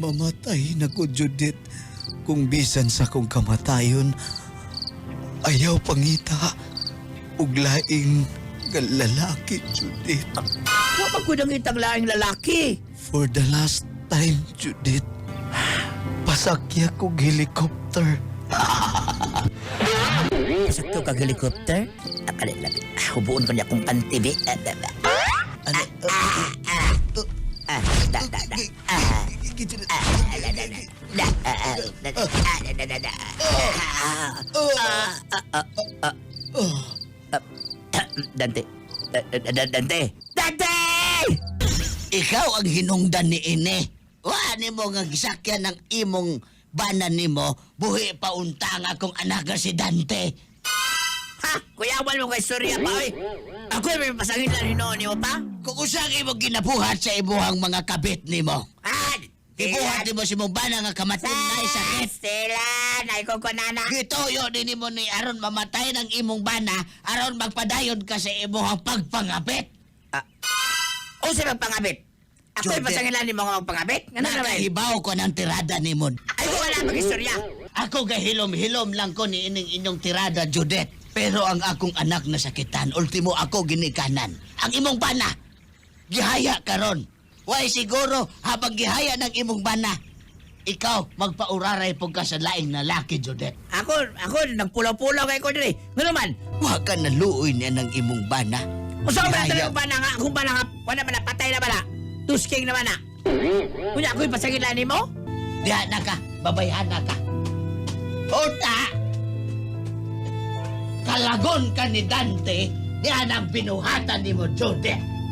Mamatay na ko, Judith. Kung bisan sa kong kamatayon, ayaw pangita ug laing nga lalaki, Judith. Wa ko nang itang laing lalaki. For the last time, Judith, pasakya kong helicopter. Sakto kag helicopter. Akalalabi. Hubuon ko niya kung pantibi. Dante. Dante! Ikaw ang hinungdan ni Ine. Wani mo nga gisakyan ng imong banan nimo, buhi pa untang akong anak nga si Dante. Ha? Kuyawan mo kay Surya pa, oy. Ako may pasangin na rin ni mo pa? Kung usang imo ginabuhat sa ibuhang mga kabit nimo. Ah! Ibuhat nimo si mong bana nga kamatin na sakit. Sila! Naikukunana! Gitoyo din mo ni aron mamatay ng imong bana aron magpadayon ka sa imuhang pagpangabit. O sa magpangabit? Ako may Judith. pasangin ni mga magpangabit? Nga naman? Nakahibaw ko ng tirada nimo. Ay, ko wala mag-istorya. Ako gahilom-hilom lang ko ni ining inyong tirada, Judith. Pero ang akong anak na sakitan, ultimo ako ginikanan. Ang imong bana, gihaya karon. Way siguro, habang gihaya ng imong bana, ikaw magpauraray po ka sa laing na laki, Judith. Ako, nagpulaw-pulaw kay ko diri. Nga naman? Wa ka naluoy niya ng imong bana. Usaw ba Gihaya. talagang bana nga? Kung bana nga, wala ba na, patay na ba na? Tusking naman na. Kunya ako'y pasangin ni mo? Diha na ka, babayhan na ka. Puta! Kalagon ka ni Dante, diha nang binuhatan ni mo, Judith.